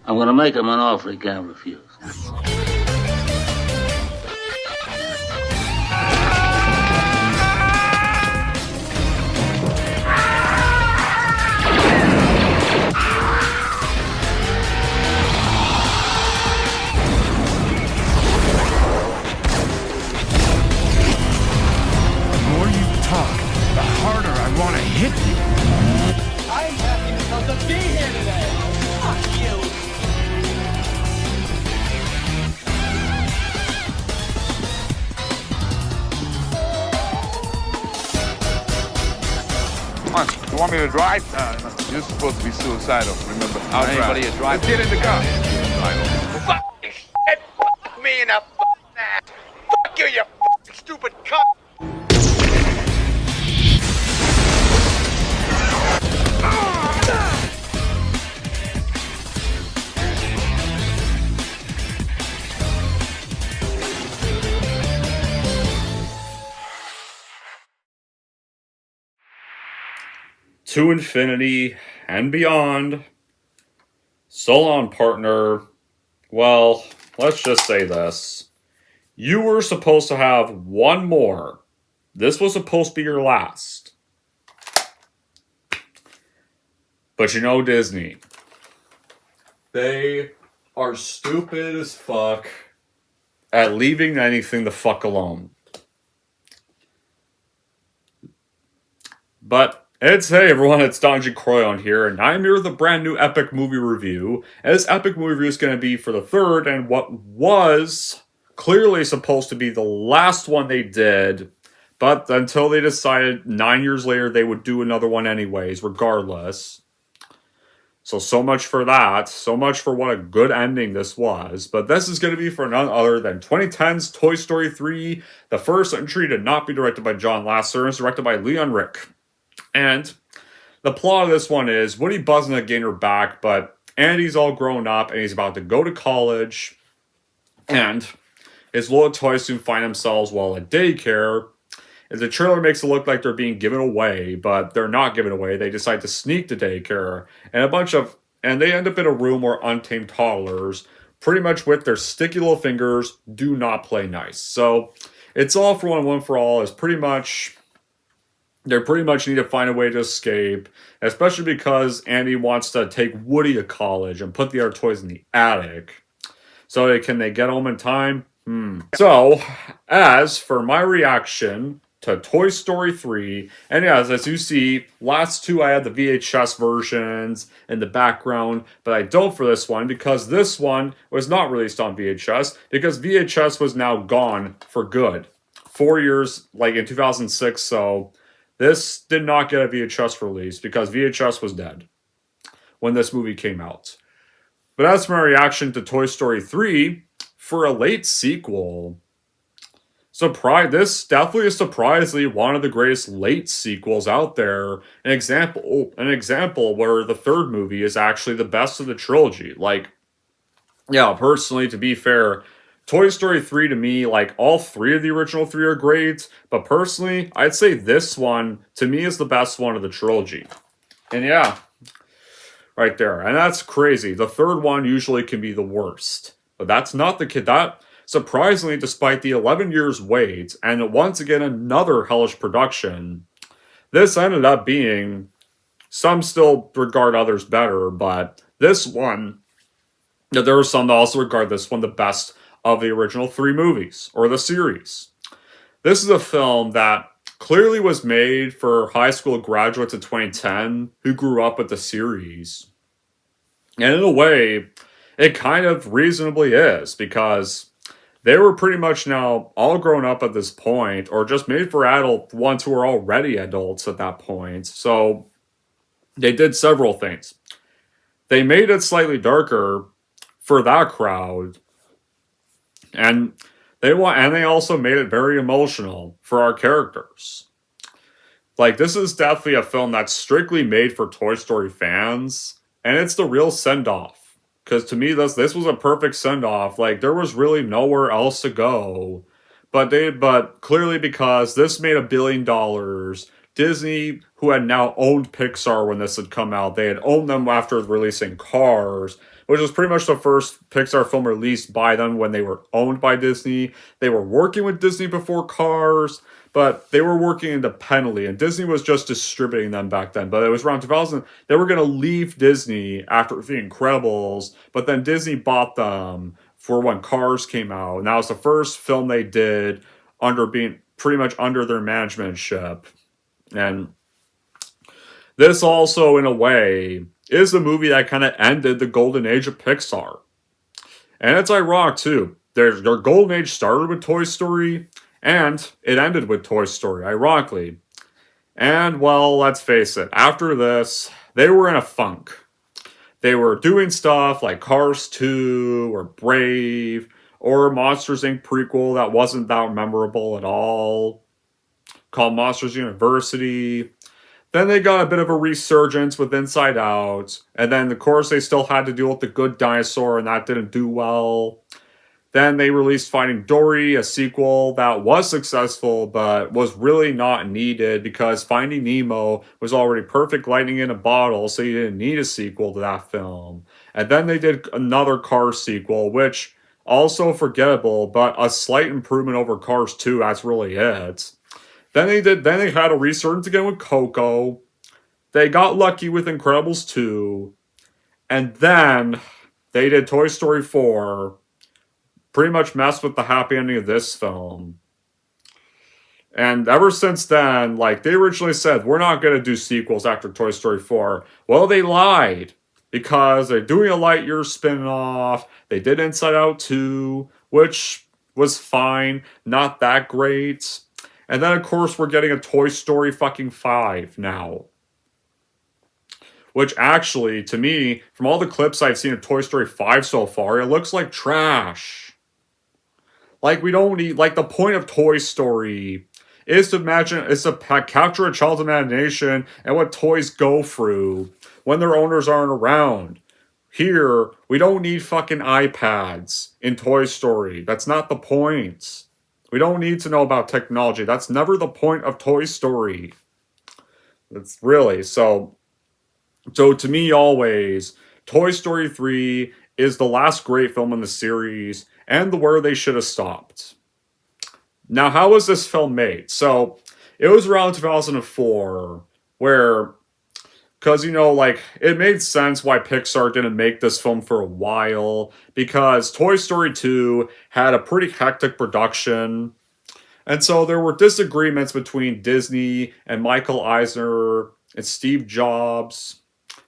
I'm gonna make him an offer he can't refuse. The more you talk, the harder I want to hit you. I'm happy because of being here today. Fuck you. Come on, you want me to drive? You're supposed to be suicidal, remember? I'll Anybody drive. a drive? Get in the car. Fucking shit. Fuck me in the fucking ass. Fuck you, you fucking stupid cunt. To infinity and beyond. So long, partner. Well, let's just say this. You were supposed to have one more. This was supposed to be your last. But you know Disney. They are stupid as fuck at leaving anything the fuck alone. But hey everyone, it's Donji Corleone here, and I'm here with a brand new epic movie review. And this epic movie review is going to be for the third, and what was clearly supposed to be the last one they did, but until they decided 9 years later they would do another one anyways, regardless. So much for that. So much for what a good ending this was. But this is going to be for none other than 2010's Toy Story 3, the first entry to not be directed by John Lasseter, it's directed by Leon Rick. And the plot of this one is Woody, Buzz, and the Gator back, but Andy's all grown up and he's about to go to college. And his little toys soon find themselves while at daycare. As the trailer makes it look like they're being given away, but they're not given away. They decide to sneak to daycare, and they end up in a room where untamed toddlers, pretty much with their sticky little fingers, do not play nice. So it's all for one for all. Is pretty much. They pretty much need to find a way to escape, especially because Andy wants to take Woody to college and put the other toys in the attic. So can they get home in time? So, as for my reaction to Toy Story 3, and yes, as you see, last two I had the VHS versions in the background, but I don't for this one because this one was not released on VHS because VHS was now gone for good. 4 years, like in 2006, so this did not get a VHS release because VHS was dead when this movie came out. But as for my reaction to Toy Story 3, for a late sequel, this definitely is surprisingly one of the greatest late sequels out there. An example where the third movie is actually the best of the trilogy. Like, yeah, personally, to be fair, Toy Story 3 to me, like, all three of the original three are great, but personally, I'd say this one, to me, is the best one of the trilogy. And yeah, right there. And that's crazy. The third one usually can be the worst. But that's not the kid. That, surprisingly, despite the 11 years wait, and once again another hellish production, this ended up being, some still regard others better, but this one, there are some that also regard this one the best of the original three movies, or the series. This is a film that clearly was made for high school graduates of 2010 who grew up with the series. And in a way, it kind of reasonably is, because they were pretty much now all grown up at this point, or just made for adult ones who were already adults at that point. So they did several things. They made it slightly darker for that crowd, and they also made it very emotional for our characters. Like, this is definitely a film that's strictly made for Toy Story fans, and it's the real send-off. Because to me, this was a perfect send-off. Like, there was really nowhere else to go. But clearly because this made $1 billion, Disney, who had now owned Pixar when this had come out, they had owned them after releasing Cars, which was pretty much the first Pixar film released by them when they were owned by Disney. They were working with Disney before Cars, but they were working independently, and Disney was just distributing them back then. But it was around 2000, they were going to leave Disney after The Incredibles, but then Disney bought them for when Cars came out, and that was the first film they did under being pretty much under their managementship. And this also, in a way, is the movie that kind of ended the golden age of Pixar. And it's ironic, too. Their golden age started with Toy Story, and it ended with Toy Story, ironically. And, well, let's face it, after this, they were in a funk. They were doing stuff like Cars 2, or Brave, or Monsters, Inc. prequel that wasn't that memorable at all, called Monsters University. Then they got a bit of a resurgence with Inside Out. And then, of course, they still had to deal with The Good Dinosaur, and that didn't do well. Then they released Finding Dory, a sequel that was successful, but was really not needed because Finding Nemo was already perfect lightning in a bottle, so you didn't need a sequel to that film. And then they did another Cars sequel, which also forgettable, but a slight improvement over Cars 2, that's really it. Then they had a resurgence again with Coco. They got lucky with Incredibles 2. And then they did Toy Story 4. Pretty much messed with the happy ending of this film. And ever since then, like, they originally said, we're not going to do sequels after Toy Story 4. Well, they lied. Because they're doing a Lightyear spin-off. They did Inside Out 2, which was fine. Not that great. And then, of course, we're getting a Toy Story fucking 5 now. Which actually, to me, from all the clips I've seen of Toy Story 5 so far, it looks like trash. Like, we don't need, like, the point of Toy Story is to capture a child's imagination and what toys go through when their owners aren't around. Here, we don't need fucking iPads in Toy Story. That's not the point. We don't need to know about technology. That's never the point of Toy Story. It's really, so to me, always, Toy Story 3 is the last great film in the series, and where they should have stopped. Now, how was this film made? So, it was around 2004, where, because, you know, like, it made sense why Pixar didn't make this film for a while, because Toy Story 2 had a pretty hectic production, and so there were disagreements between Disney and Michael Eisner and Steve Jobs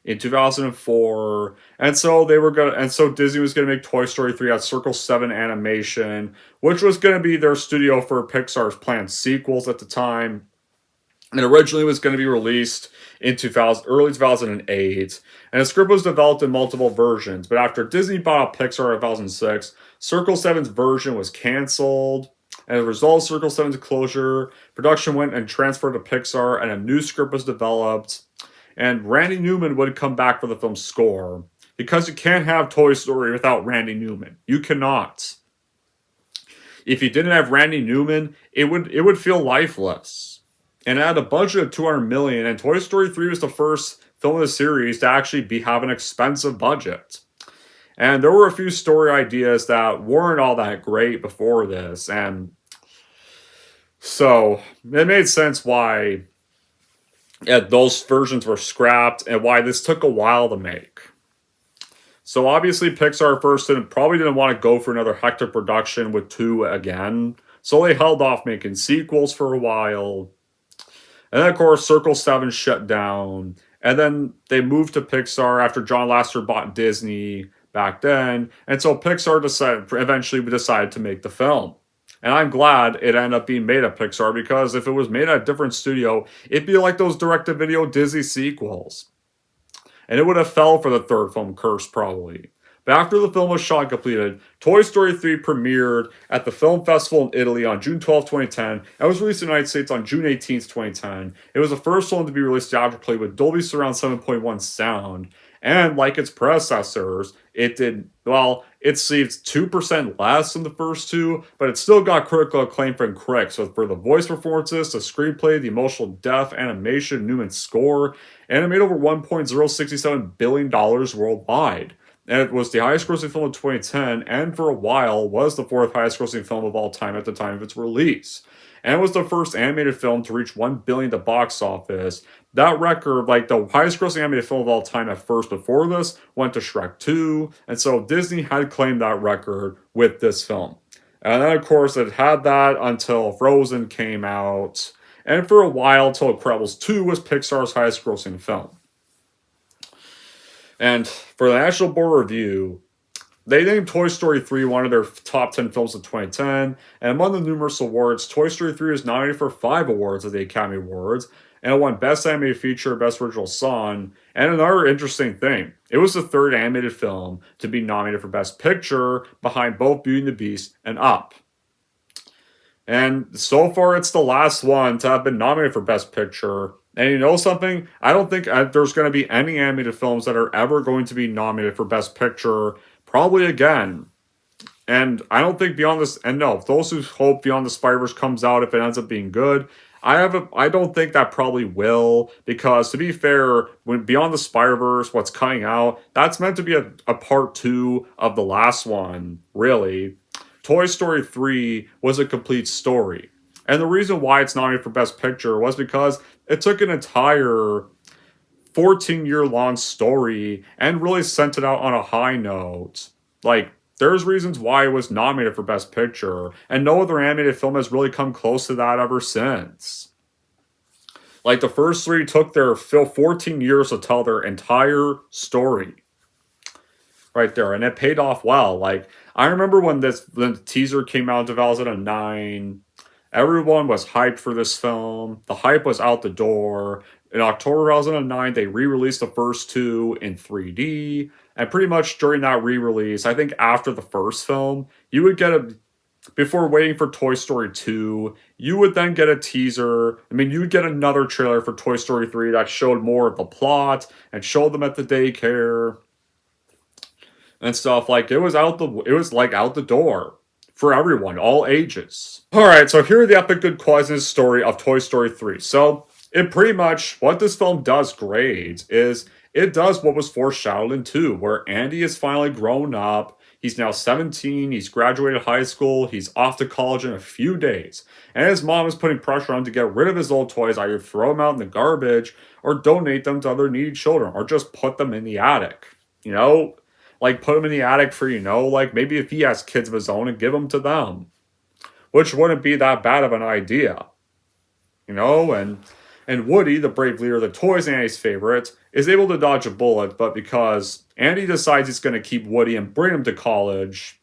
in 2004, and so Disney was gonna make Toy Story 3 at Circle 7 Animation, which was gonna be their studio for Pixar's planned sequels at the time. And originally was going to be released in early 2008, and the script was developed in multiple versions. But after Disney bought out Pixar in 2006, Circle 7's version was canceled. And as a result of Circle 7's closure, production went and transferred to Pixar, and a new script was developed. And Randy Newman would come back for the film's score, because you can't have Toy Story without Randy Newman. You cannot. If you didn't have Randy Newman, it would feel lifeless. And it had a budget of $200 million, and Toy Story 3 was the first film of the series to actually have an expensive budget. And there were a few story ideas that weren't all that great before this, and so it made sense why those versions were scrapped and why this took a while to make. So obviously Pixar first probably didn't want to go for another hectic production with 2 again, so they held off making sequels for a while. And then, of course, Circle 7 shut down. And then they moved to Pixar after John Lasseter bought Disney back then. And so Pixar eventually decided to make the film. And I'm glad it ended up being made at Pixar, because if it was made at a different studio, it'd be like those direct-to-video Disney sequels. And it would have fell for the third film, Curse, probably. But after the film was shot and completed, Toy Story 3 premiered at the Film Festival in Italy on June 12, 2010, and was released in the United States on June 18, 2010. It was the first film to be released theatrically with Dolby Surround 7.1 sound, and like its predecessors, it received 2% less than the first two, but it still got critical acclaim from critics, for the voice performances, the screenplay, the emotional depth, animation, Newman's score, and it made over $1.067 billion worldwide. And it was the highest grossing film of 2010, and for a while was the fourth highest grossing film of all time at the time of its release. And it was the first animated film to reach $1 billion at the box office. That record, like the highest grossing animated film of all time at first before this, went to Shrek 2. And so Disney had claimed that record with this film. And then, of course, it had that until Frozen came out. And for a while, till Incredibles 2 was Pixar's highest grossing film. And for the National Board Review, they named Toy Story 3 one of their top 10 films of 2010, and among the numerous awards, Toy Story 3 was nominated for 5 awards at the Academy Awards, and it won Best Animated Feature, Best Original Song, and another interesting thing, it was the third animated film to be nominated for Best Picture, behind both Beauty and the Beast and Up. And so far, it's the last one to have been nominated for Best Picture. And you know something? I don't think there's going to be any animated films that are ever going to be nominated for Best Picture, probably again. And I don't think Beyond this, and no, those who hope Beyond the Spider-Verse comes out if it ends up being good, I don't think that probably will, because to be fair, when Beyond the Spider-Verse, what's coming out, that's meant to be a part 2 of the last one, really. Toy Story 3 was a complete story. And the reason why it's nominated for Best Picture was because it took an entire 14-year-long story and really sent it out on a high note. Like, there's reasons why it was nominated for Best Picture, and no other animated film has really come close to that ever since. Like, the first 3 took their 14 years to tell their entire story. Right there, and it paid off well. Like, I remember when the teaser came out in 2009, everyone was hyped for this film. The hype was out the door. In October 2009, they re-released the first 2 in 3D, and pretty much during that re-release, I think after the first film, you would get before waiting for Toy Story 2, you would then get a teaser. I mean, you would get another trailer for Toy Story 3 that showed more of the plot and showed them at the daycare and stuff. Like, it was out the door for everyone, all ages. Alright, so here are the epic good qualities story of Toy Story 3. So, it pretty much, what this film does great is, it does what was foreshadowed in 2, where Andy is finally grown up, he's now 17, he's graduated high school, he's off to college in a few days, and his mom is putting pressure on him to get rid of his old toys, either throw them out in the garbage, or donate them to other needy children, or just put them in the attic. You know? Like, put him in the attic for, like, maybe if he has kids of his own and give them to them. Which wouldn't be that bad of an idea. And Woody, the brave leader of the toys, Andy's favorite, is able to dodge a bullet, but because Andy decides he's going to keep Woody and bring him to college,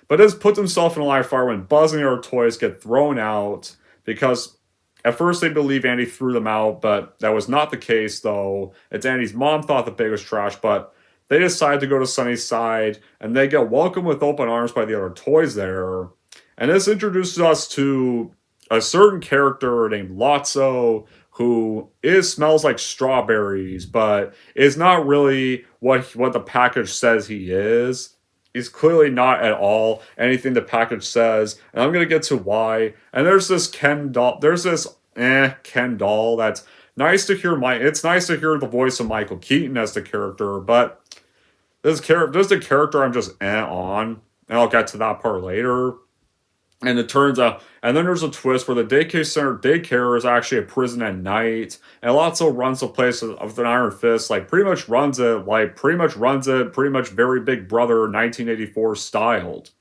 but this puts himself in a line of fire when Buzz and the other toys get thrown out, because at first they believe Andy threw them out, but that was not the case, though. It's Andy's mom thought the bag was trash, but they decide to go to Sunnyside, and they get welcomed with open arms by the other toys there. And this introduces us to a certain character named Lotso, who smells like strawberries, but is not really what the package says he is. He's clearly not at all anything the package says, and I'm going to get to why. And there's this Ken doll, Ken doll that's nice to hear. It's nice to hear the voice of Michael Keaton as the character, but this is the character I'm just on, and I'll get to that part later. And it turns out, and then there's a twist where the daycare is actually a prison at night, and Lotso runs the place with an iron fist, pretty much very Big Brother 1984 styled.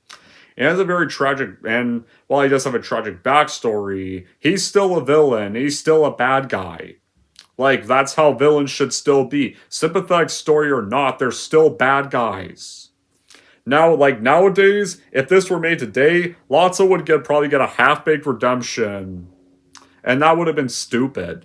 It has a very tragic, and while he does have a tragic backstory, he's still a villain, he's still a bad guy. That's how villains should still be. Sympathetic story or not, they're still bad guys. Now, nowadays, if this were made today, Lotso would probably get a half-baked redemption. And that would have been stupid.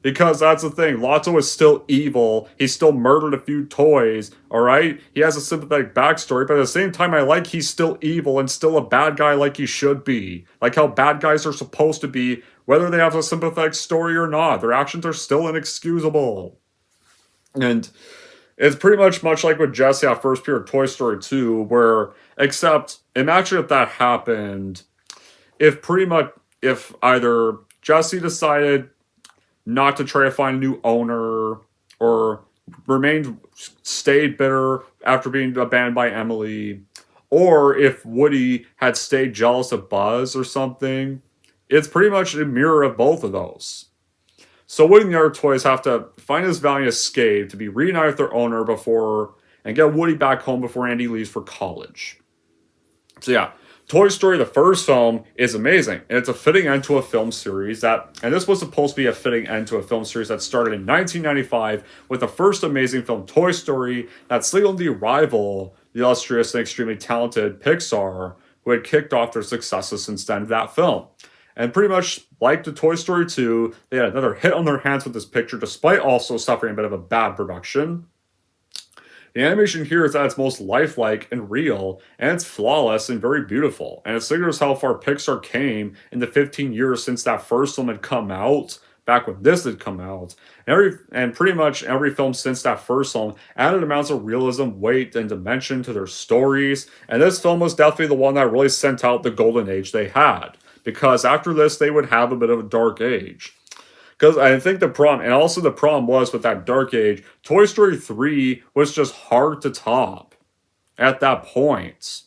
Because that's the thing, Lotso is still evil, he still murdered a few toys, alright? He has a sympathetic backstory, but at the same time, he's still evil and still a bad guy like he should be. Like how bad guys are supposed to be, whether they have a sympathetic story or not. Their actions are still inexcusable. And it's pretty much like with Jesse at first period Toy Story 2, where, except, imagine if that happened, if either Jesse decided not to try to find a new owner, or stayed bitter after being abandoned by Emily, or if Woody had stayed jealous of Buzz or something. It's pretty much a mirror of both of those. So Woody and the other toys have to find his valiant escape to be reunited with their owner and get Woody back home before Andy leaves for college. So yeah, Toy Story, the first film, is amazing. And it's a fitting end to a film series and this was supposed to be a fitting end to a film series that started in 1995 with the first amazing film, Toy Story, that signaled the arrival, the illustrious and extremely talented PIXAR, who had kicked off their successes since then of that film. And pretty much like the Toy Story 2, they had another hit on their hands with this picture, despite also suffering a bit of a bad production. The animation here is at its most lifelike and real, and it's flawless and very beautiful. And it signals how far Pixar came in the 15 years since that first film had come out, back when this had come out. And pretty much every film since that first film added amounts of realism, weight, and dimension to their stories. And this film was definitely the one that really sent out the golden age they had. Because after this, they would have a bit of a dark age. Because I think the problem was with that dark age, Toy Story 3 was just hard to top at that point.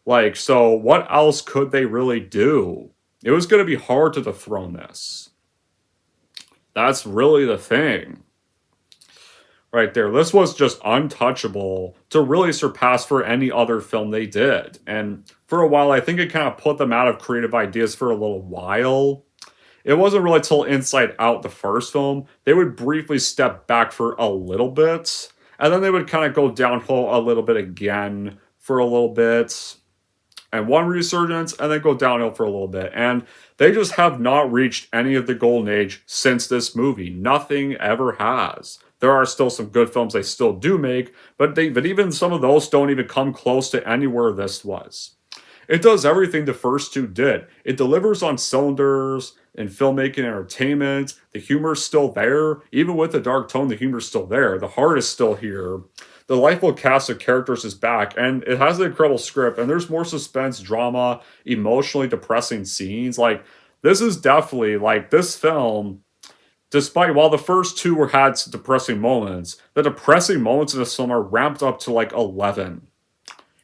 Like, so what else could they really do? It was going to be hard to dethrone this. That's really the thing. Right there. This was just untouchable to really surpass for any other film they did. And for a while, I think it kind of put them out of creative ideas for a little while. It wasn't really till Inside Out, the first film, they would briefly step back for a little bit. And then they would kind of go downhill a little bit again for a little bit. And one resurgence, and then go downhill for a little bit. And they just have not reached any of the golden age since this movie. Nothing ever has. There are still some good films they still do make, but even some of those don't even come close to anywhere this was. It does everything the first two did. It delivers on cylinders in filmmaking and entertainment. The humor's still there. Even with the dark tone, the humor's still there. The heart is still here. The lifelike cast of characters is back, and it has an incredible script, and there's more suspense, drama, emotionally depressing scenes. Like, this is definitely, like, this film, despite, while the first two had depressing moments, the depressing moments in this film are ramped up to, like, 11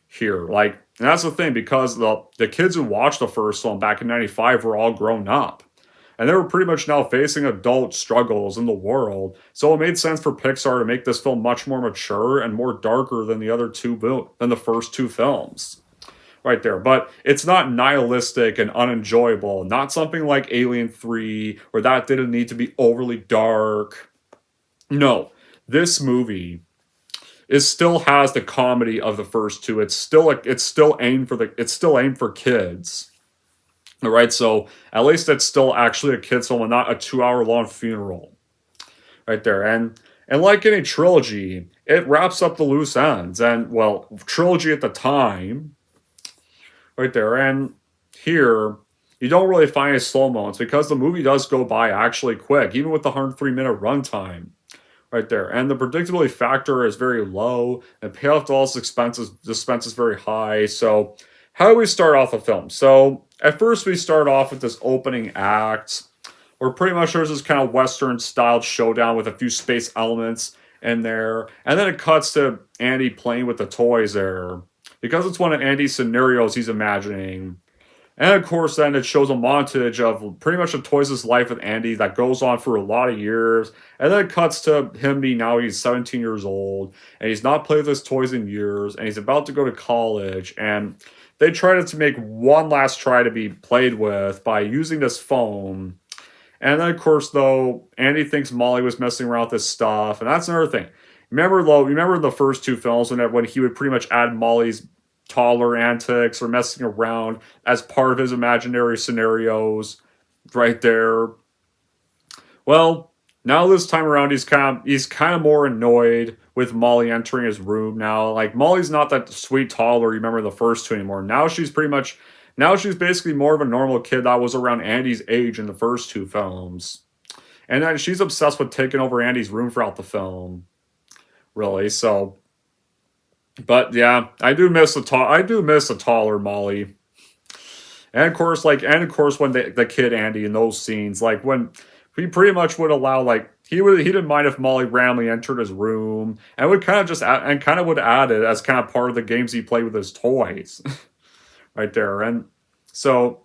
here. Like, and that's the thing, because the kids who watched the first film back in 95 were all grown up. And they were pretty much now facing adult struggles in the world. So it made sense for Pixar to make this film much more mature and more darker than the first two films. Right there. But it's not nihilistic and unenjoyable. Not something like Alien 3, where that didn't need to be overly dark. No. This movie still has the comedy of the first two. It's still aimed for kids. All right, so at least it's still actually a kid's film and not a 2-hour-long funeral. Right there. And like any trilogy, it wraps up the loose ends. And, well, trilogy at the time. Right there. And here, you don't really find any slow moments because the movie does go by actually quick, even with the 103-minute runtime. Right there. And the predictability factor is very low, and payoff to all suspense is very high. So, how do we start off the film? So, at first we start off with this opening act, where pretty much there's this kind of Western-styled showdown with a few space elements in there. And then it cuts to Andy playing with the toys there, because it's one of Andy's scenarios he's imagining. And of course, then it shows a montage of pretty much the toys' life with Andy that goes on for a lot of years. And then it cuts to him being now he's 17 years old, and he's not played with his toys in years, and he's about to go to college. And they tried to make one last try to be played with by using this phone. And then, of course, though, Andy thinks Molly was messing around with this stuff. And that's another thing. Remember the first two films when he would pretty much add Molly's toddler antics or messing around as part of his imaginary scenarios right there. Well, now this time around he's kind of more annoyed with Molly entering his room now. Like, Molly's not that sweet toddler you remember the first two anymore. Now she's basically more of a normal kid that was around Andy's age in the first two films. And then she's obsessed with taking over Andy's room throughout the film. Really, so. But yeah, I do miss a taller Molly. And of course when the kid Andy in those scenes, like when he pretty much would allow, like, he didn't mind if Molly Ramley entered his room and would kind of just would add it as kind of part of the games he played with his toys, right there. And so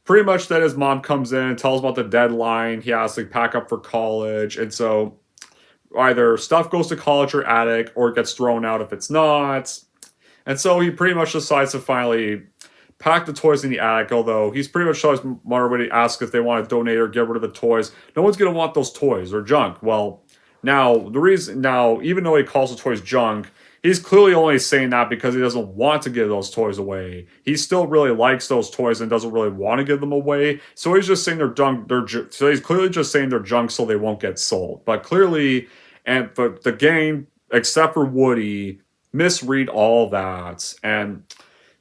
pretty much then his mom comes in and tells him about the deadline. He has to pack up for college, and so either stuff goes to college or attic, or it gets thrown out if it's not. And so he pretty much decides to finally pack the toys in the attic, although he's pretty much tells Mother when he asks if they want to donate or get rid of the toys. No one's going to want those toys. They're junk. Well, now, even though he calls the toys junk, he's clearly only saying that because he doesn't want to give those toys away. He still really likes those toys and doesn't really want to give them away. So he's just saying they're junk. So he's clearly just saying they're junk so they won't get sold. But clearly, but the gang, except for Woody, misread all that, and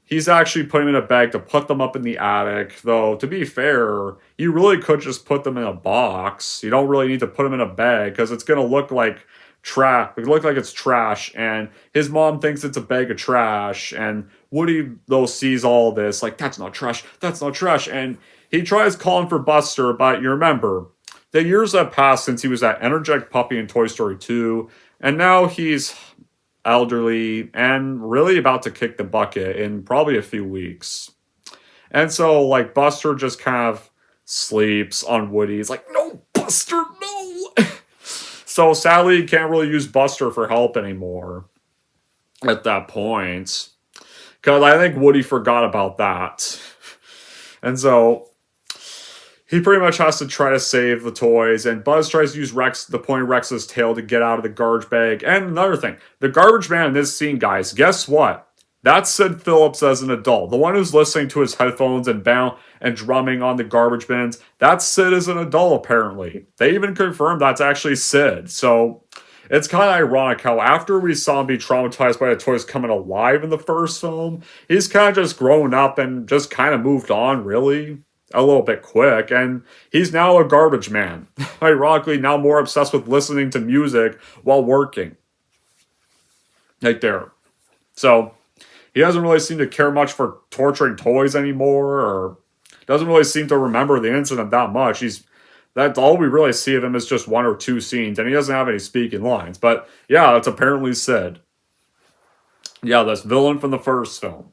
he's actually putting them in a bag to put them up in the attic. Though, to be fair, you really could just put them in a box. You don't really need to put them in a bag because it's going to look like trash. It look like it's trash, and his mom thinks it's a bag of trash, and Woody, though, sees all this, like, that's not trash, and he tries calling for Buster, but you remember, the years have passed since he was that energetic puppy in Toy Story 2, and now he's elderly and really about to kick the bucket in probably a few weeks. And so, like, Buster just kind of sleeps on Woody. He's like, no, Buster, no! So, sadly, you can't really use Buster for help anymore at that point. Because I think Woody forgot about that. And so he pretty much has to try to save the toys, and Buzz tries to use the point of Rex's tail to get out of the garbage bag. And another thing, the garbage man in this scene, guys, guess what? That's Sid Phillips as an adult. The one who's listening to his headphones and drumming on the garbage bins. That's Sid as an adult, apparently. They even confirmed that's actually Sid. So it's kind of ironic how after we saw him be traumatized by the toys coming alive in the first film, he's kind of just grown up and just kind of moved on, really. A little bit quick, and he's now a garbage man. Ironically, now more obsessed with listening to music while working. Right there. So, he doesn't really seem to care much for torturing toys anymore, or doesn't really seem to remember the incident that much. That's all we really see of him is just one or two scenes, and he doesn't have any speaking lines. But, yeah, that's apparently Sid. Yeah, that's villain from the first film.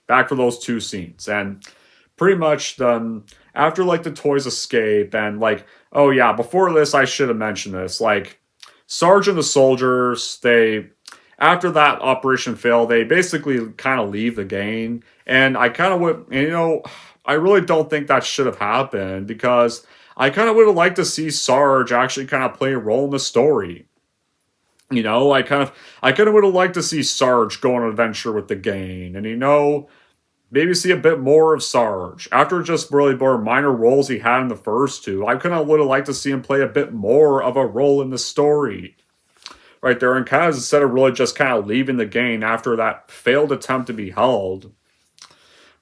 Back for those two scenes, and pretty much after like the toys escape, and like, oh yeah, before this I should have mentioned this, like Sarge and the soldiers, after that operation failed, they basically kind of leave the game, and I kind of would, I really don't think that should have happened, because I kind of would have liked to see Sarge actually kind of play a role in the story. I kind of would have liked to see Sarge go on an adventure with the gang, and maybe see a bit more of Sarge. After just really more minor roles he had in the first two, I kind of would have liked to see him play a bit more of a role in the story. Right there, and kind of instead of really just kind of leaving the game after that failed attempt to be held.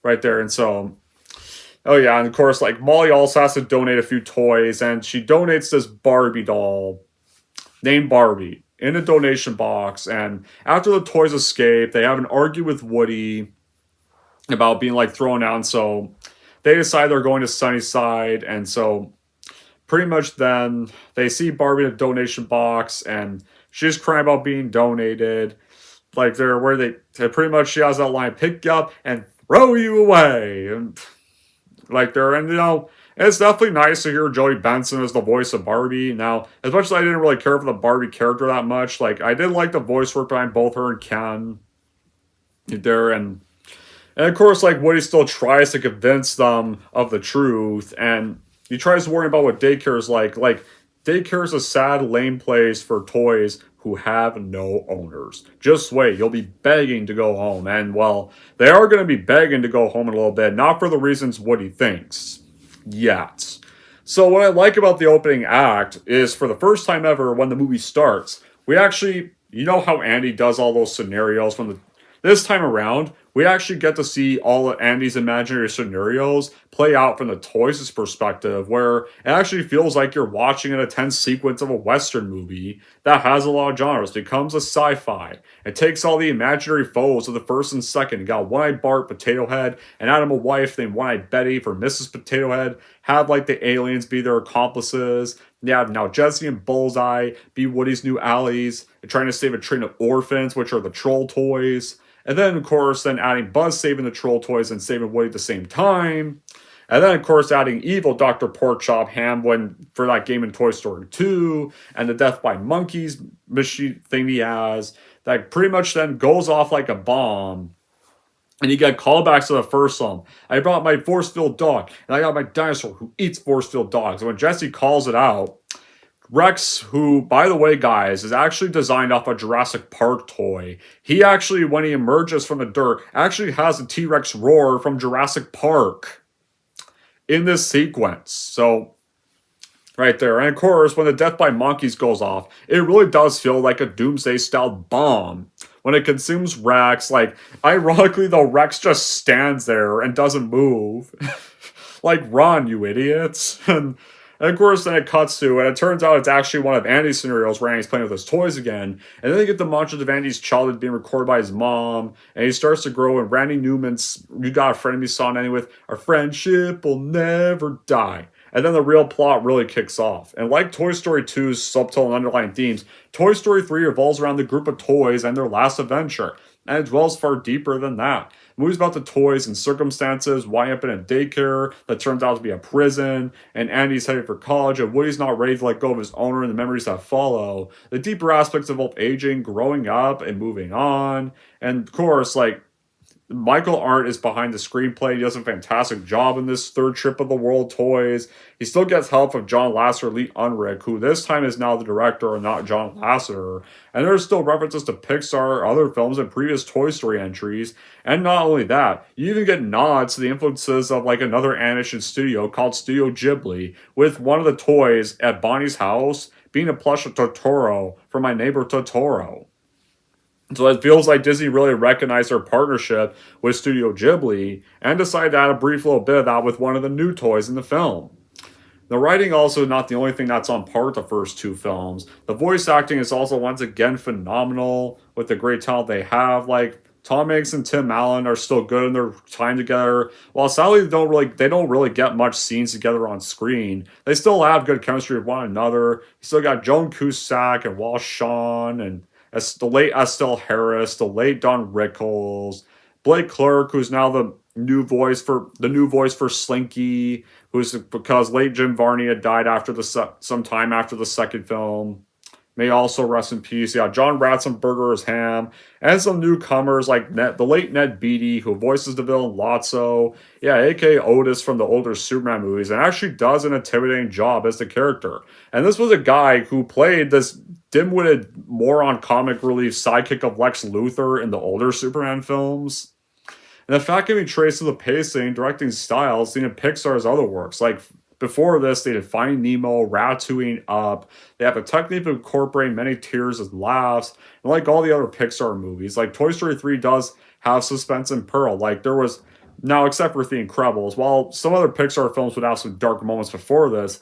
Right there, and so, oh yeah, and of course, like, Molly also has to donate a few toys, and she donates this Barbie doll named Barbie in a donation box, and after the toys escape, they have an argument with Woody about being like thrown out, and so they decide they're going to Sunnyside, and so pretty much then they see Barbie in a donation box, and she's crying about being donated. Like they pretty much, she has that line, pick you up and throw you away, and like it's definitely nice to hear Jodie Benson as the voice of Barbie. Now, as much as I didn't really care for the Barbie character that much, like I did like the voice work behind both her and Ken there, and of course, like, Woody still tries to convince them of the truth, and he tries to worry about what daycare is like. Like, daycare is a sad, lame place for toys who have no owners. Just wait, you'll be begging to go home. And, well, they are going to be begging to go home in a little bit, not for the reasons Woody thinks. Yet. So what I like about the opening act is, for the first time ever, when the movie starts, we actually, how Andy does all those scenarios this time around, we actually get to see all of Andy's imaginary scenarios play out from the toys' perspective, where it actually feels like you're watching an intense sequence of a Western movie that has a lot of genres, becomes a sci-fi. It takes all the imaginary foes of the first and second. You got One-Eyed Bart, Potato Head, and Adam a wife named One-Eyed Betty for Mrs. Potato Head, have like the aliens be their accomplices. You have now Jesse and Bullseye be Woody's new allies, trying to save a train of orphans, which are the troll toys. And then, of course, then adding Buzz saving the troll toys and saving Woody at the same time. And then, of course, adding evil Dr. Porkchop Ham for that game in Toy Story 2, and the Death by Monkeys machine thing he has, that pretty much then goes off like a bomb. And you get callbacks to the first song. I brought my force-filled dog, and I got my dinosaur who eats force-filled dogs. And when Jesse calls it out, Rex, who, by the way, guys, is actually designed off a Jurassic Park toy. He actually, when he emerges from the dirt, actually has a T-Rex roar from Jurassic Park in this sequence. So, right there. And of course, when the Death by Monkeys goes off, it really does feel like a Doomsday-style bomb. When it consumes Rex, like, ironically though, Rex just stands there and doesn't move. Like, run, you idiots. And of course, then it cuts to, and it turns out it's actually one of Andy's scenarios where Andy's playing with his toys again. And then they get the montage of Andy's childhood being recorded by his mom, and he starts to grow, and Randy Newman's You Got a Friend in Me song ending with, our friendship will never die. And then the real plot really kicks off. And like Toy Story 2's subtle and underlying themes, Toy Story 3 revolves around the group of toys and their last adventure. And it dwells far deeper than that. The movie's about the toys and circumstances, winding up in a daycare that turns out to be a prison, and Andy's headed for college, and Woody's not ready to let go of his owner and the memories that follow. The deeper aspects involve aging, growing up, and moving on. And of course, like, Michael Arndt is behind the screenplay. He does a fantastic job in this third trip of the world toys. He still gets help from John Lasseter, Lee Unruh, who this time is now the director and not John Lasseter. And there's still references to PIXAR, other films, and previous Toy Story entries. And not only that, you even get nods to the influences of like another animation studio called Studio Ghibli, with one of the toys at Bonnie's house being a plush of Totoro from My Neighbor Totoro. So it feels like Disney really recognized their partnership with Studio Ghibli and decided to add a brief little bit of that with one of the new toys in the film. The writing also not the only thing that's on par with the first two films. The voice acting is also once again phenomenal with the great talent they have. Like Tom Hanks and Tim Allen are still good in their time together. While sadly they don't really get much scenes together on screen, they still have good chemistry with one another. You still got Joan Cusack and Wallace Shawn and as the late Estelle Harris, the late Don Rickles, Blake Clark, who's now the new voice for Slinky, who's because late Jim Varney had died some time after the second film. May also rest in peace. Yeah, John Ratzenberger as Ham, and some newcomers like the late Ned Beatty, who voices the villain Lotso. Yeah, aka Otis from the older Superman movies, and actually does an intimidating job as the character. And this was a guy who played this dim-witted moron comic relief sidekick of Lex Luthor in the older Superman films. And the fact can be traced to the pacing, directing styles seen in Pixar's other works. Like before this, they did Finding Nemo, Ratatouille, Up. They have a technique of incorporating many tears and laughs. And like all the other Pixar movies, like Toy Story 3 does have suspense and pearl. Like there was, now except for The Incredibles, while some other Pixar films would have some dark moments before this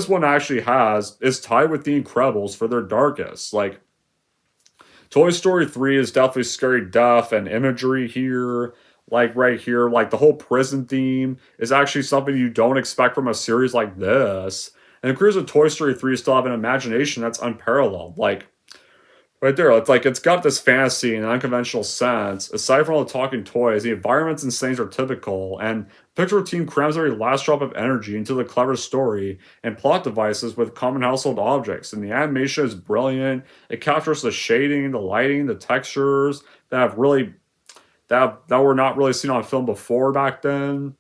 one actually is tied with The Incredibles for their darkest. Like, Toy Story 3 is definitely scary death and imagery here. Like, right here, like, the whole prison theme is actually something you don't expect from a series like this. And the creators of Toy Story 3 still have an imagination that's unparalleled. Like, right there, it's like, it's got this fantasy and unconventional sense. Aside from all the talking toys, the environments and scenes are typical, and Pixar team crams every last drop of energy into the clever story and plot devices with common household objects. And the animation is brilliant. It captures the shading, the lighting, the textures that were not really seen on film before back then.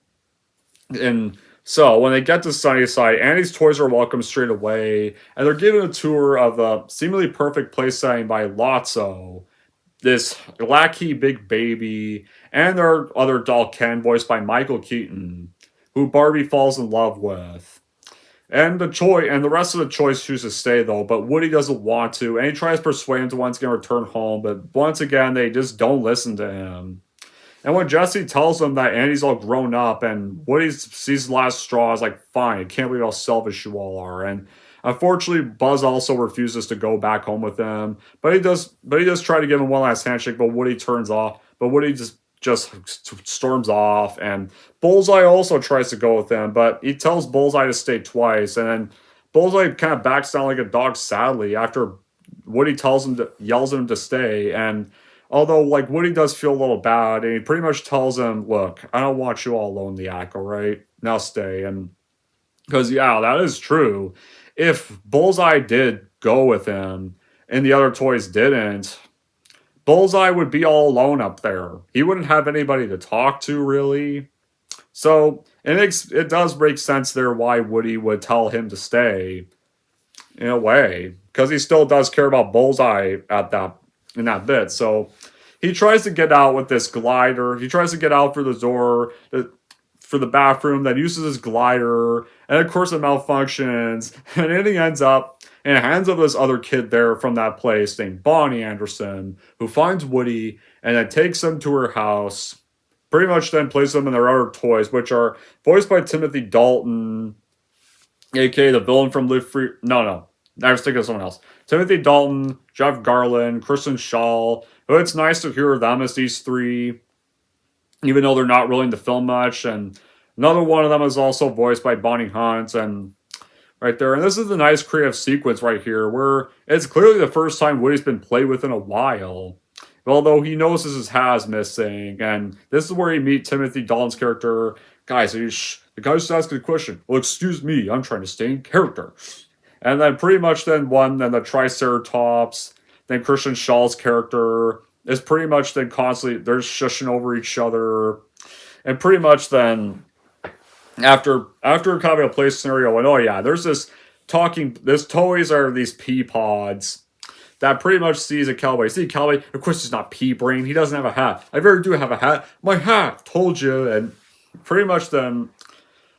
And so when they get to Sunnyside, Andy's toys are welcomed straight away, and they're given a tour of the seemingly perfect place setting by Lotso, this lackey big baby, and their other doll Ken, voiced by Michael Keaton, who Barbie falls in love with. And the rest of the choice choose to stay though, but Woody doesn't want to, and he tries to persuade him to once again return home, but once again they just don't listen to him. And when Jesse tells him that Andy's all grown up and Woody sees his last straw, is like, fine, I can't believe how selfish you all are. And unfortunately, Buzz also refuses to go back home with him. But he does try to give him one last handshake, but Woody turns off. But Woody just storms off, and Bullseye also tries to go with him, but he tells Bullseye to stay twice, and then Bullseye kind of backs down like a dog sadly after Woody yells at him to stay. And although like Woody does feel a little bad, and he pretty much tells him, look, I don't want you all alone in the act, all right? Now stay. And because yeah, that is true. If Bullseye did go with him and the other toys didn't, Bullseye would be all alone up there. He wouldn't have anybody to talk to, really. So it does make sense there why Woody would tell him to stay, in a way, because he still does care about Bullseye in that bit. So he tries to get out with this glider. He tries to get out through the door for the bathroom, that uses his glider, and of course it malfunctions, and then he ends up in the hands of this other kid there from that place named Bonnie Anderson, who finds Woody and then takes him to her house, pretty much then places them in their other toys, which are voiced by Timothy Dalton, aka the villain from Live Free. No, I was thinking of someone else. Timothy Dalton, Jeff Garland, Kristen Schaal. Who it's nice to hear them as these three, even though they're not really in the film much. And another one of them is also voiced by Bonnie Hunt, and right there. And this is a nice creative sequence right here, where it's clearly the first time Woody's been played with in a while. Although he notices his hat is missing, and this is where you meet Timothy Dalton's character. Guys, the guy just asked a question. Well, excuse me, I'm trying to stay in character. And then pretty much then the Triceratops, then Christian Schall's character is pretty much then constantly, they're shushing over each other. And pretty much then, after kind of a play scenario, and oh yeah, there's this toys are these pea pods that pretty much sees a cowboy. See, cowboy, of course, he's not pea brain. He doesn't have a hat. I very do have a hat. My hat, told you. And pretty much then,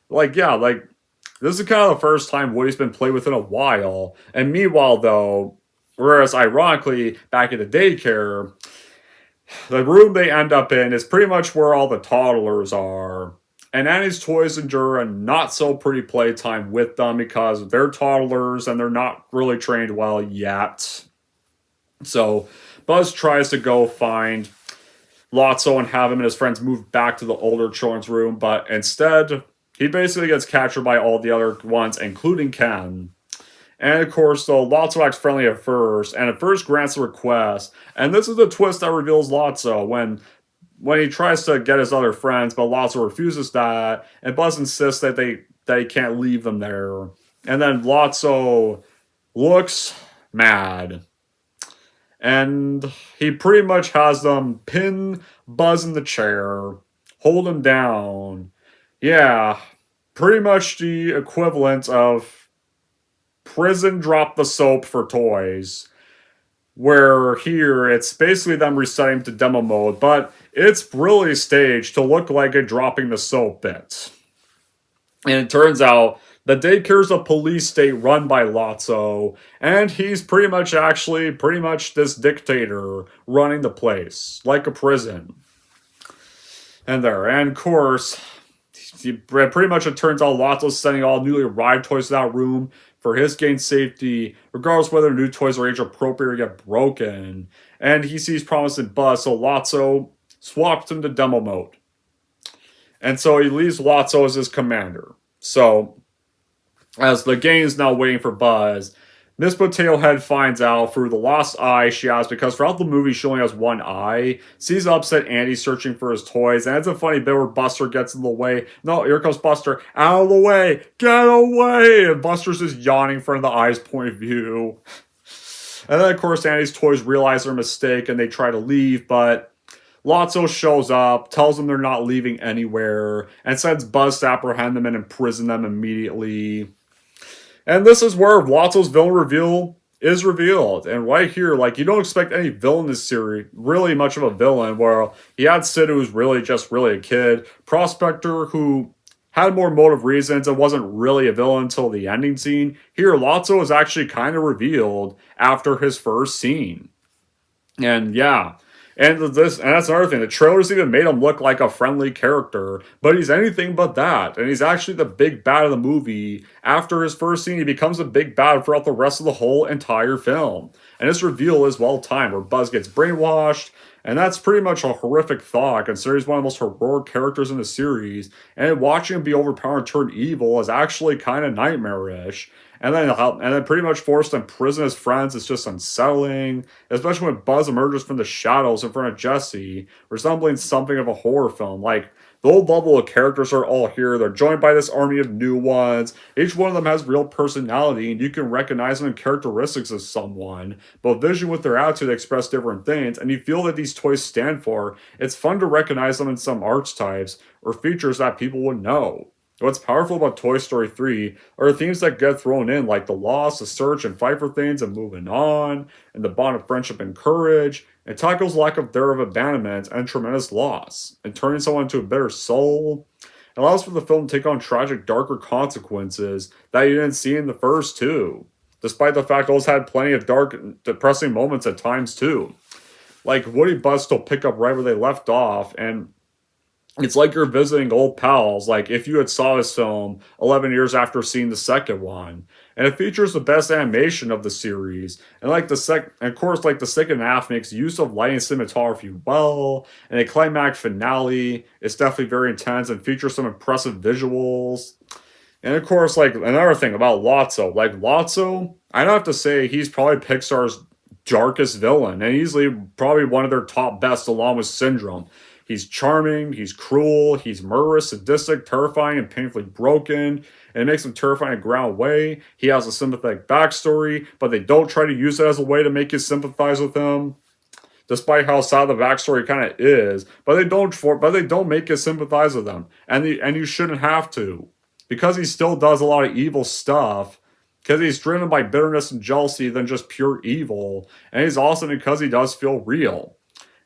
this is kind of the first time Woody's been played with in a while. And meanwhile, though, whereas ironically, back at the daycare, the room they end up in is pretty much where all the toddlers are. And Annie's toys endure a not so pretty playtime with them because they're toddlers and they're not really trained well yet. So Buzz tries to go find Lotso and have him and his friends move back to the older children's room, but instead, he basically gets captured by all the other ones, including Ken. And of course, though, Lotso acts friendly at first, and at first grants the request. And this is the twist that reveals Lotso when he tries to get his other friends, but Lotso refuses that, and Buzz insists that he can't leave them there. And then Lotso looks mad. And he pretty much has them pin Buzz in the chair, hold him down. Yeah, pretty much the equivalent of prison drop the soap for toys. Where here, it's basically them resetting to demo mode, but it's really staged to look like a dropping the soap bit. And it turns out the daycare's a police state run by Lotso, and he's pretty much this dictator running the place, like a prison. And of course, pretty much it turns out Lotso's sending all newly arrived toys to that room for his gain safety, regardless whether new toys are age appropriate or get broken. And he sees promise in Buzz, so Lotso swaps him to demo mode. And so he leaves Lotso as his commander. So, as the gang is now waiting for Buzz, Miss Potato Head finds out through the lost eye she has, because throughout the movie she only has one eye, sees upset Andy searching for his toys, and it's a funny bit where Buster gets in the way. No, here comes Buster. Out of the way! Get away! And Buster's just yawning from the eye's point of view. And then, of course, Andy's toys realize their mistake and they try to leave, but Lotso shows up, tells them they're not leaving anywhere, and sends Buzz to apprehend them and imprison them immediately. And this is where Lotso's villain reveal is revealed. And right here, you don't expect any villain in this series, really much of a villain, where he had Sid, who was really a kid, Prospector, who had more motive reasons and wasn't really a villain until the ending scene. Here, Lotso is actually kind of revealed after his first scene. And yeah, And that's another thing. The trailers even made him look like a friendly character, but he's anything but that. And he's actually the big bad of the movie. After his first scene, he becomes a big bad throughout the rest of the whole entire film. And this reveal is well timed, where Buzz gets brainwashed, and that's pretty much a horrific thought, considering he's one of the most heroic characters in the series. And watching him be overpowered and turn evil is actually kind of nightmarish. And then pretty much forced to imprison his friends is just unsettling, especially when Buzz emerges from the shadows in front of Jesse, resembling something of a horror film. Like, the old level of characters are all here. They're joined by this army of new ones. Each one of them has real personality, and you can recognize them in characteristics of someone. But vision with their attitude express different things, and you feel that these toys stand for. It's fun to recognize them in some archetypes or features that people would know. What's powerful about Toy Story 3 are the themes that get thrown in, like the loss, the search and fight for things and moving on, and the bond of friendship and courage. It tackles lack of thereof abandonment and tremendous loss, and turning someone into a better soul. It allows for the film to take on tragic, darker consequences that you didn't see in the first two, despite the fact those had plenty of dark, depressing moments at times too. Like, Woody and Buzz still pick up right where they left off, and it's like you're visiting old pals, like if you had saw this film 11 years after seeing the second one. And it features the best animation of the series. And of course, like the second half makes use of lighting cinematography well. And a climax finale is definitely very intense and features some impressive visuals. And of course, like another thing about Lotso, I'd have to say he's probably Pixar's darkest villain, and easily probably one of their top best along with Syndrome. He's charming, he's cruel, he's murderous, sadistic, terrifying, and painfully broken. And it makes him terrifying in a ground way. He has a sympathetic backstory, but they don't try to use it as a way to make you sympathize with him. Despite how sad the backstory kind of is, but they don't make you sympathize with him, and you shouldn't have to, because he still does a lot of evil stuff. Because he's driven by bitterness and jealousy than just pure evil, and he's awesome because he does feel real.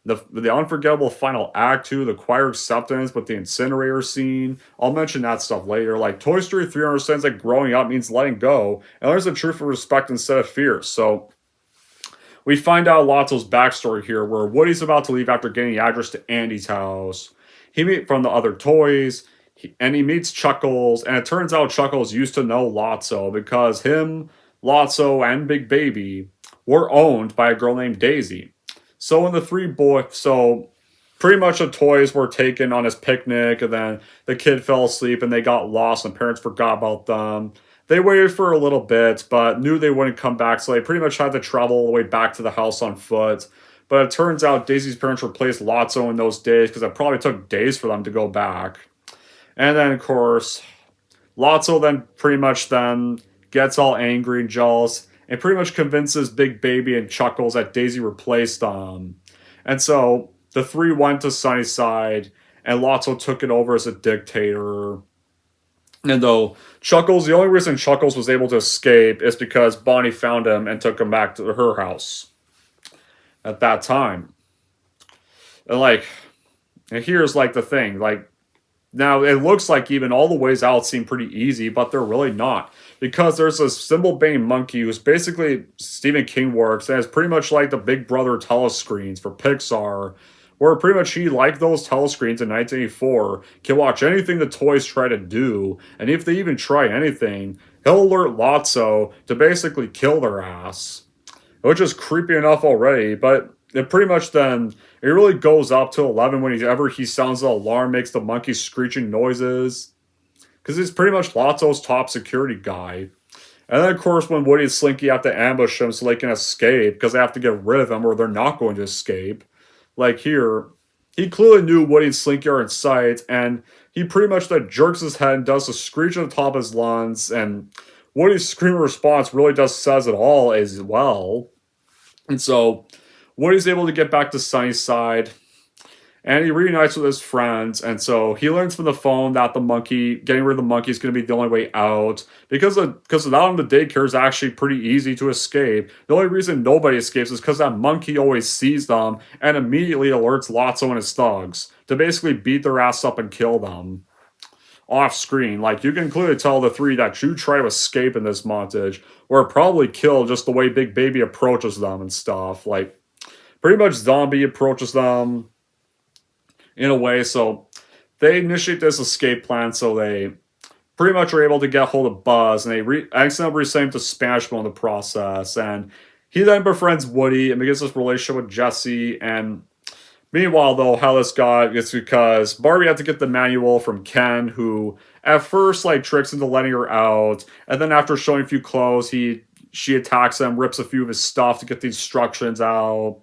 The unforgettable final act too, the choir acceptance with the incinerator scene. I'll mention that stuff later. Like, Toy Story 3 understands that growing up means letting go, and learns the truth of respect instead of fear. So we find out Lotso's backstory here, where Woody's about to leave after getting the address to Andy's house. He meets from the other toys, and he meets Chuckles, and it turns out Chuckles used to know Lotso because him, Lotso, and Big Baby were owned by a girl named Daisy. So pretty much the toys were taken on his picnic, and then the kid fell asleep and they got lost and parents forgot about them. They waited for a little bit, but knew they wouldn't come back, so they pretty much had to travel all the way back to the house on foot. But it turns out Daisy's parents replaced Lotso in those days, because it probably took days for them to go back. And then, of course, Lotso then gets all angry and jealous, and pretty much convinces Big Baby and Chuckles that Daisy replaced them. And so the three went to Sunnyside, and Lotso took it over as a dictator. And though the only reason Chuckles was able to escape is because Bonnie found him and took him back to her house at that time. And here's the thing, now, it looks like even all the ways out seem pretty easy, but they're really not. Because there's a symbol-bane monkey who's basically Stephen King works, and it's pretty much like the Big Brother telescreens for Pixar, where pretty much he, like those telescreens in 1984, can watch anything the toys try to do, and if they even try anything, he'll alert Lotso to basically kill their ass. Which is creepy enough already, but it pretty much then, it really goes up to 11 whenever he sounds the alarm, makes the monkey screeching noises. Because he's pretty much Lotso's top security guy. And then, of course, when Woody and Slinky have to ambush him so they can escape, because they have to get rid of him or they're not going to escape. Like here, he clearly knew Woody and Slinky are in sight, and he pretty much then jerks his head and does a screech at the top of his lungs, and Woody's scream response really just says it all as well. And so Woody's able to get back to Sunnyside, and he reunites with his friends, and so he learns from the phone that getting rid of the monkey is going to be the only way out, because without him, the daycare is actually pretty easy to escape. The only reason nobody escapes is because that monkey always sees them, and immediately alerts Lotso and his thugs to basically beat their ass up and kill them. Off screen, you can clearly tell the three that you try to escape in this montage were probably killed just the way Big Baby approaches them and stuff, pretty much Zombie approaches them in a way, so they initiate this escape plan, so they pretty much are able to get hold of Buzz, and they accidentally send him to Spanish in the process, and he then befriends Woody and begins this relationship with Jesse, and meanwhile, though, how this got, it's because Barbie had to get the manual from Ken, who at first, like, tricks into letting her out, and then after showing a few clothes, she attacks him, rips a few of his stuff to get the instructions out,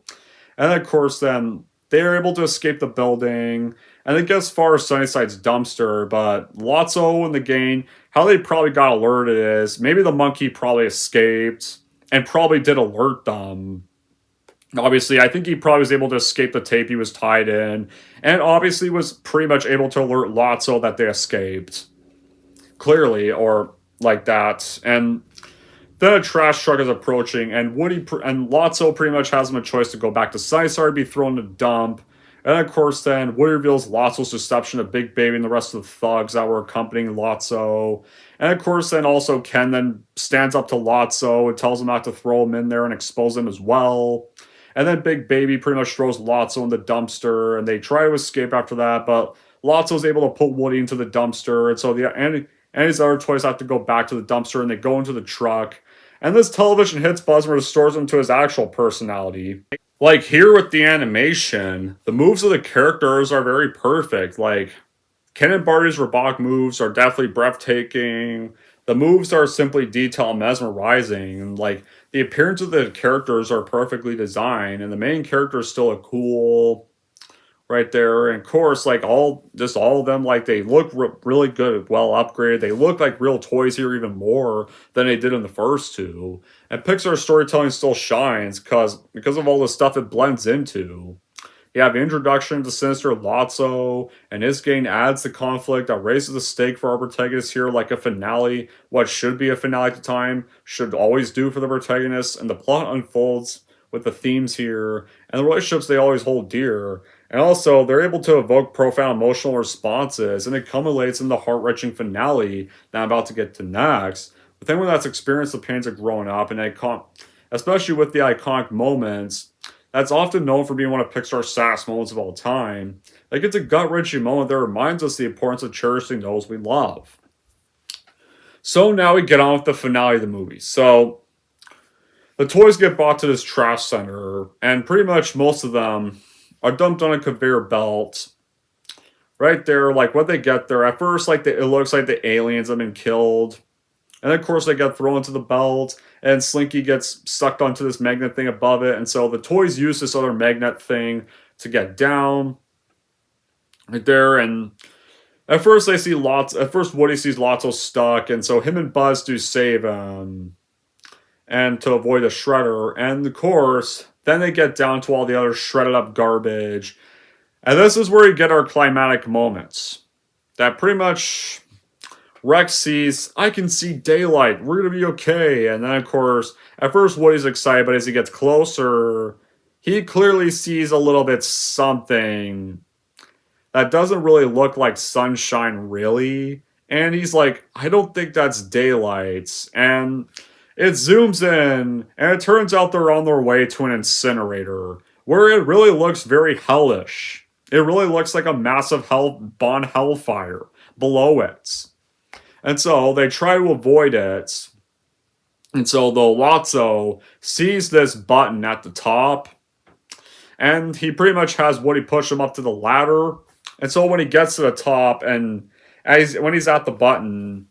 and then, of course, then they're able to escape the building, and they get as far as Sunnyside's dumpster, but Lotso and the gang, how they probably got alerted is, maybe the monkey probably escaped, and probably did alert them. Obviously, I think he probably was able to escape the tape he was tied in, and obviously was pretty much able to alert Lotso that they escaped. Clearly, or like that. And then a trash truck is approaching, and and Lotso pretty much has him a choice to go back to Sunnyside or be thrown in the dump. And of course, then Woody reveals Lotso's deception to Big Baby and the rest of the thugs that were accompanying Lotso. And of course, then also Ken then stands up to Lotso and tells him not to throw him in there and expose him as well. And then Big Baby pretty much throws Lotso in the dumpster, and they try to escape after that, but Lotso's able to put Woody into the dumpster, and so and his other toys have to go back to the dumpster, and they go into the truck. And this television hits Buzz and restores him to his actual personality. Like, here with the animation, the moves of the characters are very perfect. Like, Ken and Barty's robotic moves are definitely breathtaking. The moves are simply detailed and mesmerizing. And, like, the appearance of the characters are perfectly designed. And the main character is still a cool right there. And, of course, like, all of them, like, they look really good, well upgraded. They look like real toys here even more than they did in the first two. And Pixar's storytelling still shines because of all the stuff it blends into. You have the introduction to Sinister Lotso, and his gang adds the conflict that raises the stake for our protagonist here like a finale. What should be a finale at the time should always do for the protagonist, and the plot unfolds with the themes here, and the relationships they always hold dear. And also, they're able to evoke profound emotional responses, and it culminates in the heart-wrenching finale that I'm about to get to next. But then when that's experienced the pains of growing up, and especially with the iconic moments, that's often known for being one of Pixar's saddest moments of all time. Like, it's a gut-wrenching moment that reminds us the importance of cherishing those we love. So now we get on with the finale of the movie. So, the toys get brought to this trash center, and pretty much most of them are dumped on a conveyor belt. Right there, like, when they get there, at first, like, it looks like the aliens have been killed. And then, of course, they get thrown into the belt, and Slinky gets sucked onto this magnet thing above it. And so the toys use this other magnet thing to get down right there. And at first, Woody sees Lotso stuck, and so him and Buzz do save him, and to avoid the shredder. And of course, then they get down to all the other shredded up garbage. And this is where we get our climatic moments. That pretty much Rex sees, I can see daylight, we're going to be okay. And then, of course, at first Woody's excited, but as he gets closer, he clearly sees a little bit something that doesn't really look like sunshine, really. And he's like, I don't think that's daylight. And it zooms in, and it turns out they're on their way to an incinerator, where it really looks very hellish. It really looks like a massive hellfire below it. And so they try to avoid it. And so the Lotso sees this button at the top, and he pretty much has Woody push him up to the ladder. And so when he gets to the top, and when he's at the button,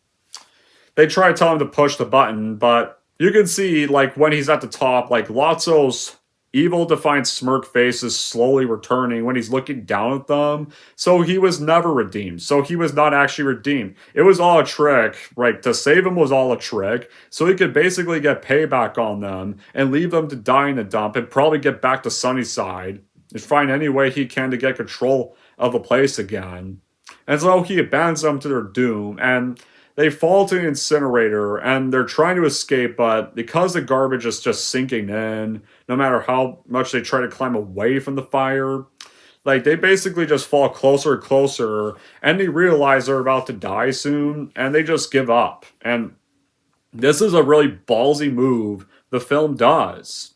they try to tell him to push the button, but you can see, like, when he's at the top, like, Lotso's evil defined smirk face is slowly returning when he's looking down at them. So he was never redeemed. So he was not actually redeemed. It was all a trick, right? To save him was all a trick. So he could basically get payback on them and leave them to die in the dump and probably get back to Sunnyside and find any way he can to get control of the place again. And so he abandons them to their doom, and they fall to the incinerator, and they're trying to escape, but because the garbage is just sinking in, no matter how much they try to climb away from the fire, like, they basically just fall closer and closer, and they realize they're about to die soon, and they just give up. And this is a really ballsy move the film does.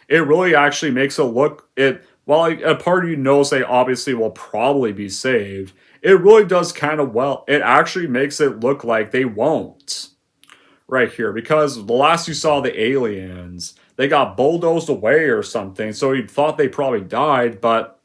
it really actually makes it look it. While a part of you knows they obviously will probably be saved, it really does kind of well. It actually makes it look like they won't right here because the last you saw the aliens, they got bulldozed away or something. So you thought they probably died, but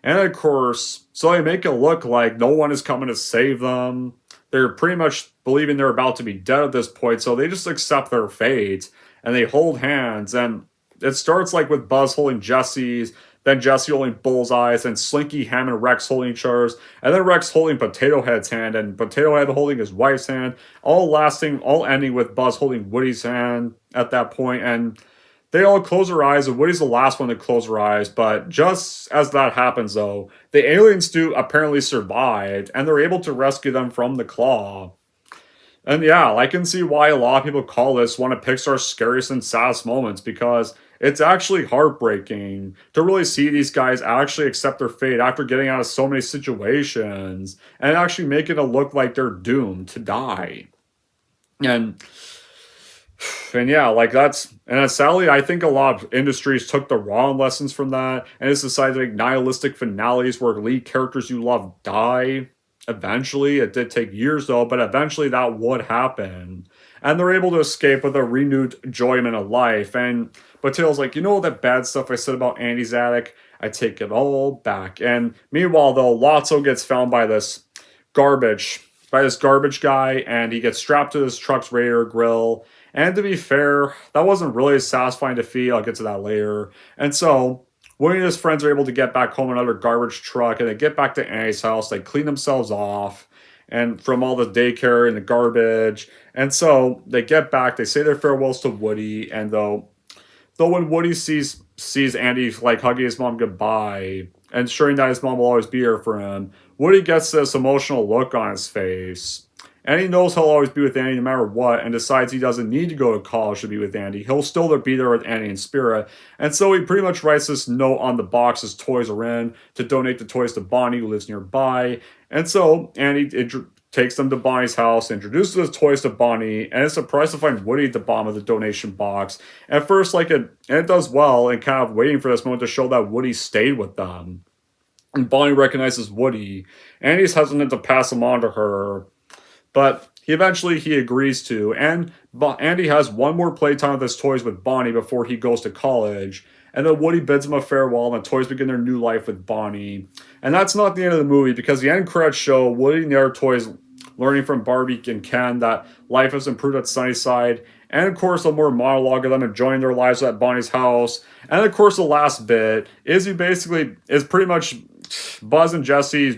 and of course, so they make it look like no one is coming to save them. They're pretty much believing they're about to be dead at this point, so they just accept their fate and they hold hands. And it starts like with Buzz holding Jesse's, then Jesse holding Bullseye's, and Slinky, Ham, and Rex holding each other's, and then Rex holding Potato Head's hand, and Potato Head holding his wife's hand, all ending with Buzz holding Woody's hand at that point, and they all close their eyes, and Woody's the last one to close her eyes, but just as that happens though, the aliens do apparently survive, and they're able to rescue them from the claw. And yeah, I can see why a lot of people call this one of Pixar's scariest and saddest moments, because it's actually heartbreaking to really see these guys actually accept their fate after getting out of so many situations, and actually making it look like they're doomed to die. And yeah, like sadly, I think a lot of industries took the wrong lessons from that, and it's decided to make nihilistic finales where lead characters you love die. Eventually, it did take years though, but eventually that would happen. And they're able to escape with a renewed enjoyment of life. And but Tayl's like, you know that bad stuff I said about Andy's attic? I take it all back. And meanwhile, though, Lotso gets found by this garbage guy, and he gets strapped to this truck's radiator grill. And to be fair, that wasn't really a satisfying defeat. I'll get to that later. And so Woody and his friends are able to get back home in another garbage truck, and they get back to Annie's house. They clean themselves off and from all the daycare and the garbage. And so they get back, they say their farewells to Woody, and though when Woody sees Andy like hugging his mom goodbye and ensuring that his mom will always be here for him, Woody gets this emotional look on his face. And he knows he'll always be with Andy no matter what, and decides he doesn't need to go to college to be with Andy. He'll still be there with Andy in spirit. And so he pretty much writes this note on the box his toys are in to donate the toys to Bonnie, who lives nearby. And so Andy takes them to Bonnie's house, introduces his toys to Bonnie, and is surprised to find Woody at the bottom of the donation box. At first, it does well, and kind of waiting for this moment to show that Woody stayed with them. And Bonnie recognizes Woody, and he's hesitant to pass him on to her. But he agrees to, and Andy has one more playtime with his toys with Bonnie before he goes to college. And then Woody bids him a farewell, and the toys begin their new life with Bonnie. And that's not the end of the movie, because the end credits show Woody and the other toys learning from Barbie and Ken that life has improved at Sunnyside. And of course, a more monologue of them enjoying their lives at Bonnie's house. And of course, the last bit is pretty much Buzz and Jesse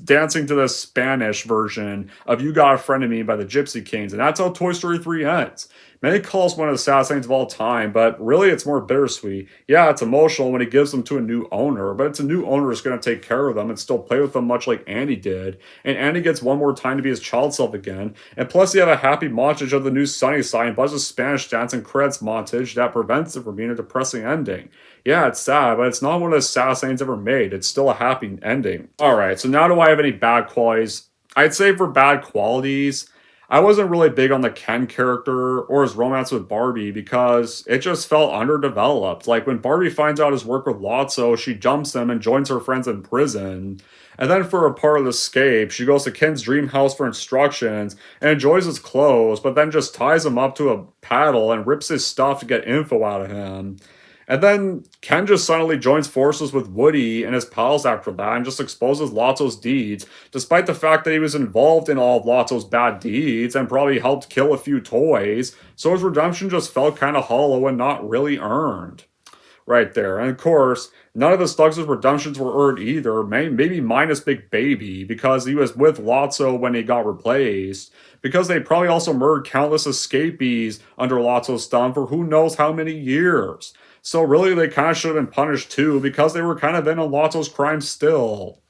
dancing to the Spanish version of You Got a Friend in Me by the Gypsy Kings. And that's how Toy Story 3 ends. Many call it one of the saddest things of all time, but really it's more bittersweet. Yeah, it's emotional when he gives them to a new owner, but it's a new owner who's going to take care of them and still play with them much like Andy did. And Andy gets one more time to be his child self again. And plus you have a happy montage of the new Sunnyside and Buzz's Spanish dance and credits montage that prevents it from being a depressing ending. Yeah, it's sad, but it's not one of the saddest things ever made. It's still a happy ending. Alright, so now do I have any bad qualities? I'd say for bad qualities, I wasn't really big on the Ken character or his romance with Barbie because it just felt underdeveloped. Like when Barbie finds out his work with Lotso, she jumps him and joins her friends in prison. And then for a part of the escape, she goes to Ken's dream house for instructions and enjoys his clothes, but then just ties him up to a paddle and rips his stuff to get info out of him. And then Ken just suddenly joins forces with Woody and his pals after that and just exposes Lotso's deeds, despite the fact that he was involved in all of Lotso's bad deeds and probably helped kill a few toys, so his redemption just felt kind of hollow and not really earned. Right there. And of course, none of the Slugs' redemptions were earned either, maybe minus Big Baby, because he was with Lotso when he got replaced, because they probably also murdered countless escapees under Lotso's thumb for who knows how many years. So really, they kind of should have been punished too, because they were kind of in on Lotso's crimes still.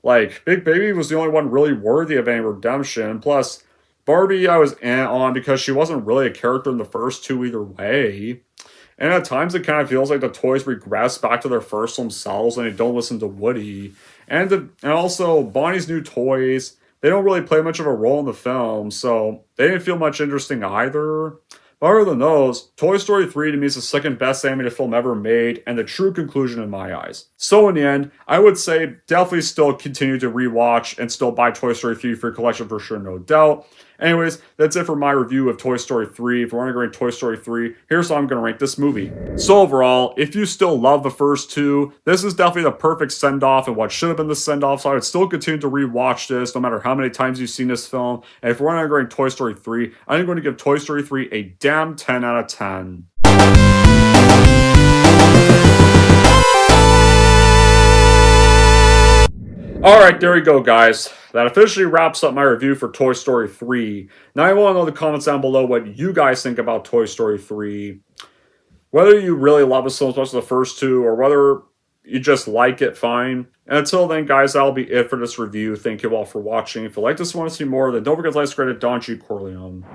Like, Big Baby was the only one really worthy of any redemption. Plus, Barbie I was on because she wasn't really a character in the first two either way. And at times it kind of feels like the toys regress back to their first themselves and they don't listen to Woody. And also, Bonnie's new toys, they don't really play much of a role in the film, so they didn't feel much interesting either. But other than those, Toy Story 3 to me is the second best animated film ever made, and the true conclusion in my eyes. So in the end, I would say definitely still continue to rewatch and still buy Toy Story 3 for your collection for sure, no doubt. Anyways, that's it for my review of Toy Story 3. If you want to rank Toy Story 3, here's how I'm going to rank this movie. So overall, if you still love the first two, this is definitely the perfect send-off and what should have been the send-off, so I would still continue to rewatch this no matter how many times you've seen this film. And if we're not going to rank Toy Story 3, I'm going to give Toy Story 3 a damn 10 out of 10. Alright, there we go, guys. That officially wraps up my review for Toy Story 3. Now I want to know in the comments down below what you guys think about Toy Story 3. Whether you really love it so much as the first two, or whether you just like it, fine. And until then, guys, that'll be it for this review. Thank you all for watching. If you like this and want to see more, then don't forget to like, subscribe to Don G. Corleone.